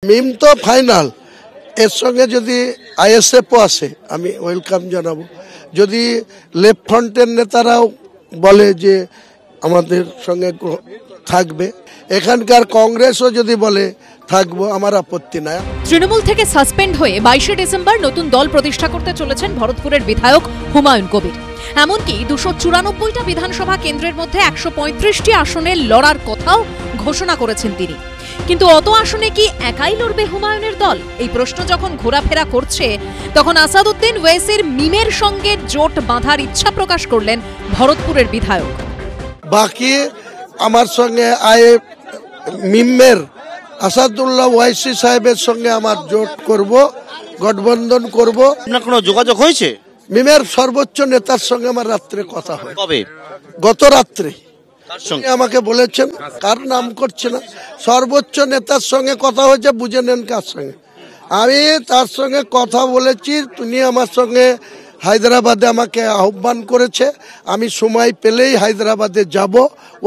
মিম তো ফাইনাল, এর সঙ্গে যদি আইএসএফও আসে আমি ওয়েলকাম জানাবো। যদি লেফট ফ্রন্টের নেতারাও বলে যে আমাদের সঙ্গে থাকবে, এখানকার কংগ্রেসও যদি বলে থাকবো, আমার আপত্তি নাই। তৃণমূল থেকে সাসপেন্ড হয়ে 22শে ডিসেম্বর নতুন দল প্রতিষ্ঠা করতে চলেছেন ভরতপুরের বিধায়ক হুমায়ুন কবির। এমনকি 294টা বিধানসভা কেন্দ্রের মধ্যে 135টি আসনে লড়ার কথাও ঘোষণা করেছেন তিনি। কিন্তু অত আসনে কি একাই লড়বে হুমায়ুনের দল? এই প্রশ্ন যখন ঘোরাফেরা করছে, তখন আসাদউদ্দিন ওয়েসির মিমের সঙ্গে জোট বাঁধার ইচ্ছা প্রকাশ করলেন ভরতপুরের বিধায়ক। বাকি আমার সঙ্গে মিমের আসাদুল্লাহ ওয়াইসি সাহেবের সঙ্গে আমার জোট করব, গঠবন্ধন করব। আপনার কোনো যোগাযোগ হয়েছে? মিমের সর্বোচ্চ নেতার সঙ্গে আমার রাত্রে কথা হয়। কবে? গত রাত্রে আমাকে বলেছেন, কার নাম করছে না, সর্বোচ্চ নেতার সঙ্গে কথা হয়েছে, বুঝে নেন কার সঙ্গে। আমি তার সঙ্গে কথা বলেছি, তিনি আমার সঙ্গে হায়দ্রাবাদে আমাকে আহ্বান করেছে। আমি সময় পেলেই হায়দ্রাবাদে যাব,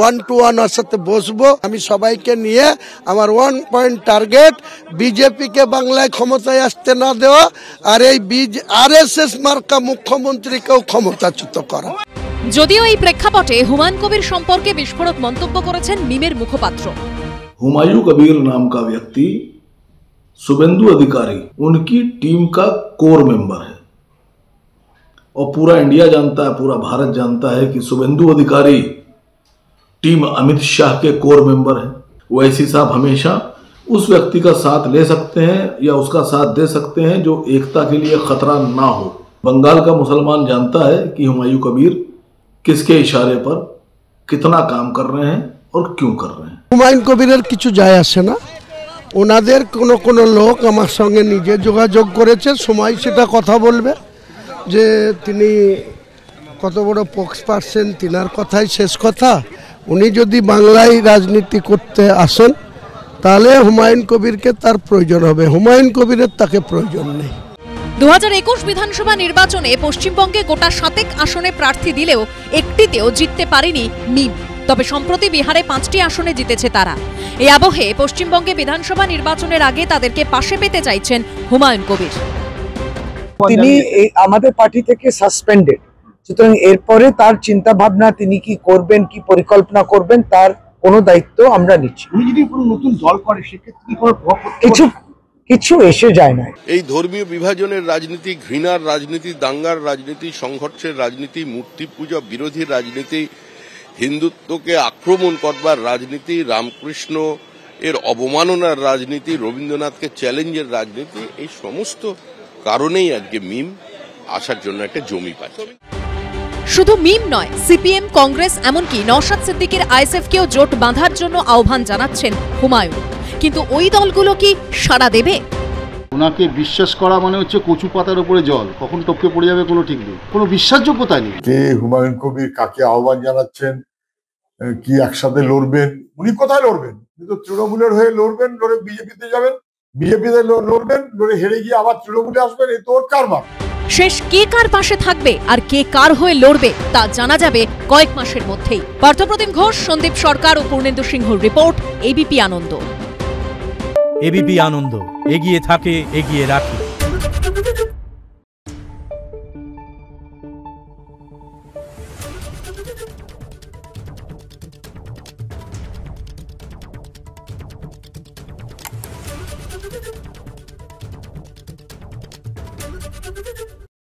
1-to-1 ওর সাথে বসবো। আমি সবাইকে নিয়ে আমার 1 পয়েন্ট টার্গেট, বিজেপিকে বাংলায় ক্ষমতায় আসতে না দেওয়া, আর এই আরএসএস মার্কা মুখ্যমন্ত্রীকেও ক্ষমতাচ্যুত করা। যদিও এই প্রেক্ষাপটে হুমায়ুন কবির সম্পর্কে বিস্ফোরক মন্তব্য করেছেন মিমের মুখপাত্র। हुमायूं कबीर नाम का व्यक्ति शुभेंदु अधिकारी उनकी टीम का कोर मेंबर है और पूरा इंडिया जानता है, पूरा भारत जानता है कि शुभेंदु अधिकारी टीम अमित शाह के कोर मेंबर है। ओवैसी साहब हमेशा उस व्यक्ति का साथ ले सकते हैं या उसका साथ दे सकते हैं जो एकता के लिए खतरा ना हो। बंगाल का मुसलमान जानता है कि हुमायूं कबीर किसके इशारे पर कितना काम कर रहे हैं और क्यों कर रहे हैं। হুমায়ুন কবিরের কিছু যায় আসে না, ওনাদের কোনো লোক আমার সঙ্গে নিজে যোগাযোগ করেছে, সময় সেটা কথা বলবে যে তিনি কত বড় পক্স পার্সন, তিনার কথাই শেষ কথা। উনি যদি বাংলায় রাজনীতি করতে আসেন তাহলে হুমায়ুন কবিরকে তার প্রয়োজন হবে, হুমায়ুন কবিরের তাকে প্রয়োজন নেই। 2021 বিধানসভা নির্বাচনে পশ্চিমবঙ্গে গোটা 7 আসনে প্রার্থী দিলেও একটিতেও জিততে পারেনি মিম। তবে সম্প্রতি বিহারে 5টি আসনে জিতেছে তারা। এই আবহে পশ্চিমবঙ্গে বিধানসভা নির্বাচনের আগে তাদেরকে পাশে পেতে চাইছেন হুমায়ুন কবির। তিনি আমাদের পার্টি থেকে সাসপেন্ডেড, সুতরাং এরপরে তার চিন্তা ভাবনা, তিনি কি করবেন, কি পরিকল্পনা করবেন, তার কোনো দায়িত্ব আমরা নিচ্ছি। উনি যদি কোনো নতুন দল করে সেক্ষেত্রে কি কোনো কিছু এসে যায় না। এই ধর্মীয় বিভাজনের রাজনীতি, ঘৃণার রাজনীতি, দাঙ্গার রাজনীতি, সংঘর্ষের রাজনীতি, মূর্তি পূজা বিরোধী রাজনীতি, হিন্দুত্বকে আক্রমণ করবার রাজনীতি, রামকৃষ্ণ এর অবমাননার রাজনীতি, রবীন্দ্রনাথকে চ্যালেঞ্জের রাজনীতি, এই সমস্ত কারণেই আজকে মিম আসার জন্য একটা জমি পাচ্ছে। শুধু মিম নয়, সিপিএম, কংগ্রেস, এমনকি নওশাদ সিদ্দিকীর আইএসএফকেও জোট বাঁধার জন্য আহ্বান জানাচ্ছেন হুমায়ুন। কিন্তু ওই দলগুলো কি সাড়া দেবে? ওনাকে বিশ্বাস করা মানে হচ্ছে কচু পাতার উপরে জল, কখন টপকে পড়ে যাবে কোনো ঠিক নেই, কোনো বিশ্বাসযোগ্যতা নেই। কে হুমায়ুন কবির কাকে আহ্বান জানাচ্ছেন, কি একসাথে লড়বেন, উনি কোথায় লড়বেন? কিন্তু তৃণমূলের হয়ে লড়বেন, লড়ে বিজেপিতে যাবেন, বিজেপিতে লড়বেন, লড়ে হেরে গিয়ে আবার তৃণমূলে আসবেন, এই তো ওর কারবার। শেষ কে কার পাশে থাকবে আর কে কার হয়ে লড়বে তা জানা যাবে কয়েক মাসের মধ্যেই। পার্থপ্রতিম ঘোষ, সন্দীপ সরকার ও পূর্ণেন্দু সিংহর রিপোর্ট, এবিপি আনন্দ। এবিপি আনন্দ, এগিয়ে থাকে, এগিয়ে রাখে।